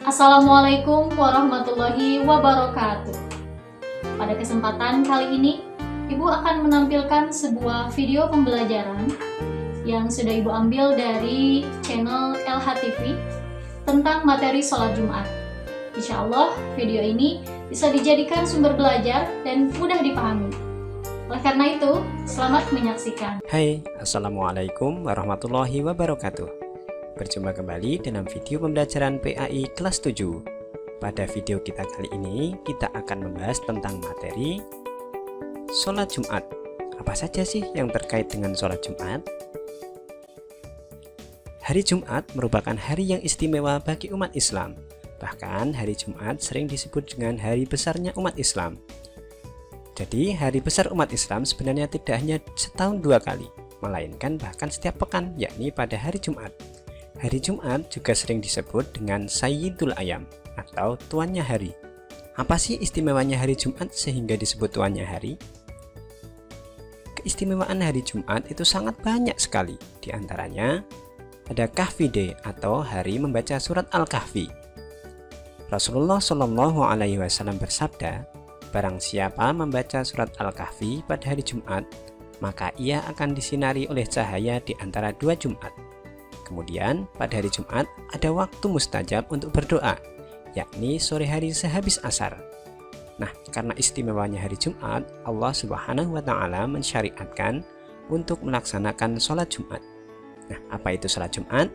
Assalamualaikum warahmatullahi wabarakatuh. Pada kesempatan kali ini, Ibu akan menampilkan sebuah video pembelajaran yang sudah Ibu ambil dari channel LHTV tentang materi sholat Jumat. Insya Allah, video ini bisa dijadikan sumber belajar dan mudah dipahami. Oleh karena itu, selamat menyaksikan. Hai, Assalamualaikum warahmatullahi wabarakatuh. Berjumpa kembali dalam video pembelajaran PAI kelas 7. Pada video kita kali ini, kita akan membahas tentang materi sholat Jumat. Apa saja sih yang terkait dengan sholat Jumat? Hari Jumat merupakan hari yang istimewa bagi umat Islam. Bahkan hari Jumat sering disebut dengan hari besarnya umat Islam. Jadi hari besar umat Islam sebenarnya tidak hanya setahun dua kali, melainkan bahkan setiap pekan, yakni pada hari Jumat. Hari Jumat juga sering disebut dengan Sayyidul Ayam atau tuannya hari. Apa sih istimewanya hari Jumat sehingga disebut tuannya hari? Keistimewaan hari Jumat itu sangat banyak sekali. Di antaranya ada Kahfi Day atau hari membaca surat Al-Kahfi. Rasulullah Shallallahu Alaihi Wasallam bersabda, barang siapa membaca surat Al-Kahfi pada hari Jumat, maka ia akan disinari oleh cahaya di antara dua Jumat. Kemudian pada hari Jumat ada waktu mustajab untuk berdoa, yakni sore hari sehabis asar. Nah, karena istimewanya hari Jumat, Allah Subhanahu wa Ta'ala mensyariatkan untuk melaksanakan sholat Jumat. Nah, apa itu sholat Jumat?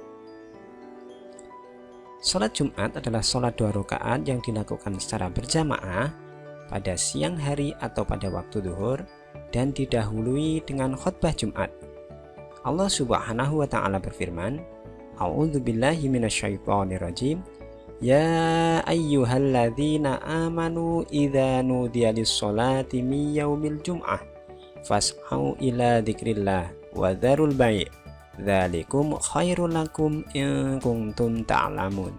Sholat Jumat adalah sholat 2 rakaat yang dilakukan secara berjamaah pada siang hari atau pada waktu zuhur dan didahului dengan khutbah Jumat. Allah Subhanahu wa Ta'ala berfirman, A'udzubillahi minasyaitonirrajim, Ya ayyuhalladzina amanu idza nudiya lis-sholati min yaumil jum'ah fas'au ila dzikrillah wa dzarul bai', dzalikum khairul lakum in kuntum ta'lamun.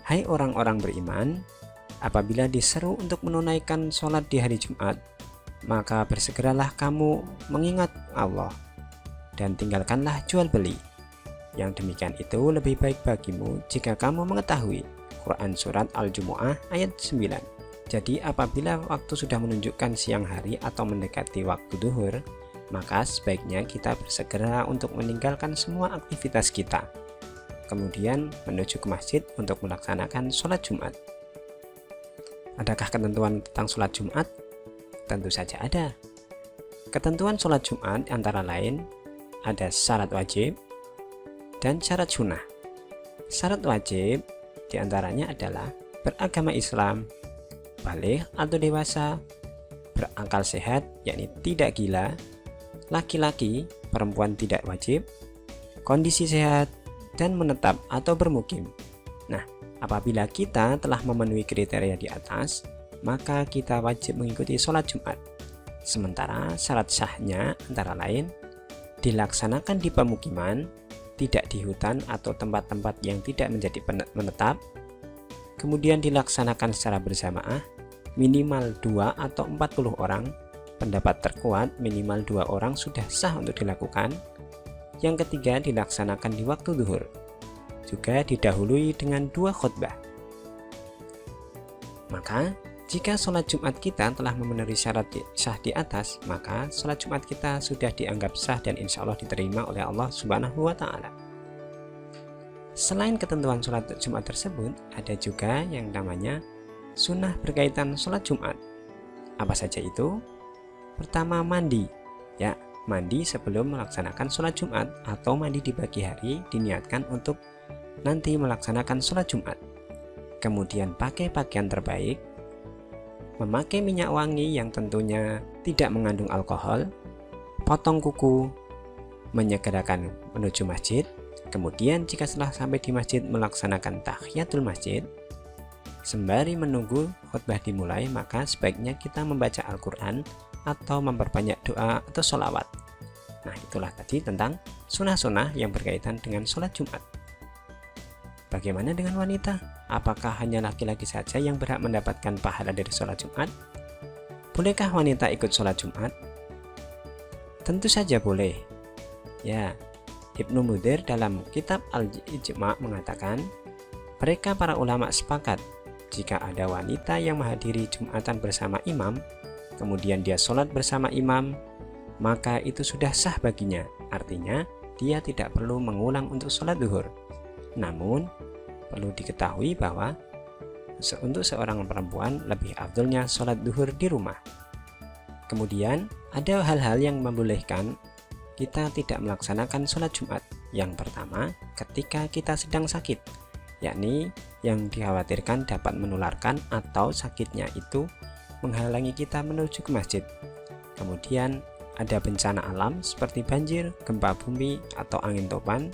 Hai orang-orang beriman, apabila diseru untuk menunaikan sholat di hari Jumat, maka bersegeralah kamu mengingat Allah dan tinggalkanlah jual beli. Yang demikian itu lebih baik bagimu jika kamu mengetahui. Quran Surat Al-Jumu'ah ayat 9. Jadi apabila waktu sudah menunjukkan siang hari atau mendekati waktu duhur, maka sebaiknya kita bersegera untuk meninggalkan semua aktivitas kita, kemudian menuju ke masjid untuk melaksanakan sholat Jumat. Adakah ketentuan tentang sholat Jumat? Tentu saja ada. Ketentuan sholat Jumat antara lain ada syarat wajib dan syarat sunnah. Syarat wajib diantaranya adalah beragama Islam, baligh atau dewasa, berakal sehat yakni tidak gila, laki-laki, perempuan tidak wajib, kondisi sehat, dan menetap atau bermukim. Nah, apabila kita telah memenuhi kriteria di atas, maka kita wajib mengikuti sholat Jumat. Sementara syarat sahnya antara lain dilaksanakan di pemukiman, tidak di hutan atau tempat-tempat yang tidak menjadi menetap, kemudian dilaksanakan secara berjamaah, minimal 2 atau 40 orang, pendapat terkuat minimal 2 orang sudah sah untuk dilakukan. Yang ketiga dilaksanakan di waktu zuhur, juga didahului dengan 2 khutbah. Maka jika sholat Jumat kita telah memenuhi syarat sah di atas, maka sholat Jumat kita sudah dianggap sah dan insya Allah diterima oleh Allah Subhanahu wa Ta'ala. Selain ketentuan sholat Jumat tersebut, ada juga yang namanya sunnah berkaitan sholat Jumat. Apa saja itu? Pertama, mandi. Ya, mandi sebelum melaksanakan sholat Jumat atau mandi di pagi hari diniatkan untuk nanti melaksanakan sholat Jumat. Kemudian pakai pakaian terbaik, memakai minyak wangi yang tentunya tidak mengandung alkohol, potong kuku, menyegerakan menuju masjid, kemudian jika setelah sampai di masjid melaksanakan tahiyatul masjid. Sembari menunggu khutbah dimulai, maka sebaiknya kita membaca Al-Quran atau memperbanyak doa atau sholawat. Nah, itulah tadi tentang sunnah-sunnah yang berkaitan dengan sholat Jumat. Bagaimana dengan wanita? Apakah hanya laki-laki saja yang berhak mendapatkan pahala dari sholat Jumat? Bolehkah wanita ikut sholat Jumat? Tentu saja boleh. Ya, Ibnu Mundhir dalam kitab Al-Ijma' mengatakan, Mereka para ulama sepakat, jika ada wanita yang menghadiri Jumatan bersama imam, kemudian dia sholat bersama imam, maka itu sudah sah baginya. Artinya, dia tidak perlu mengulang untuk sholat duhur. Namun, perlu diketahui bahwa untuk seorang perempuan lebih afdolnya sholat duhur di rumah. Kemudian, ada hal-hal yang membolehkan kita tidak melaksanakan sholat Jumat. Yang pertama, ketika kita sedang sakit, yakni yang dikhawatirkan dapat menularkan atau sakitnya itu menghalangi kita menuju ke masjid. Kemudian ada bencana alam seperti banjir, gempa bumi, atau angin topan,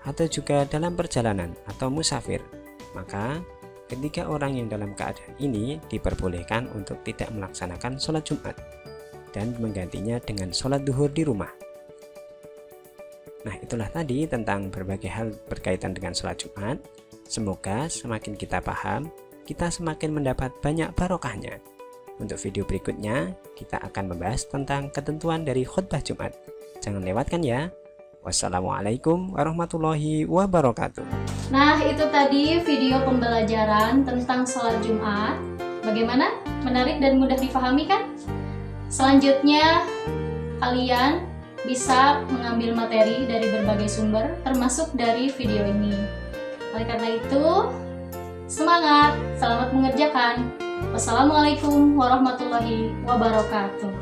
atau juga dalam perjalanan atau musafir. Maka ketiga orang yang dalam keadaan ini diperbolehkan untuk tidak melaksanakan sholat Jumat dan menggantinya dengan sholat duhur di rumah. Nah, itulah tadi tentang berbagai hal berkaitan dengan sholat Jumat. Semoga semakin kita paham, kita semakin mendapat banyak barokahnya. Untuk video berikutnya, kita akan membahas tentang ketentuan dari khutbah Jumat. Jangan lewatkan ya. Wassalamualaikum warahmatullahi wabarakatuh. Nah, itu tadi video pembelajaran tentang sholat Jumat. Bagaimana? Menarik dan mudah dipahami kan? Selanjutnya, kalian bisa mengambil materi dari berbagai sumber, termasuk dari video ini. Oleh karena itu, semangat, selamat mengerjakan. Wassalamualaikum warahmatullahi wabarakatuh.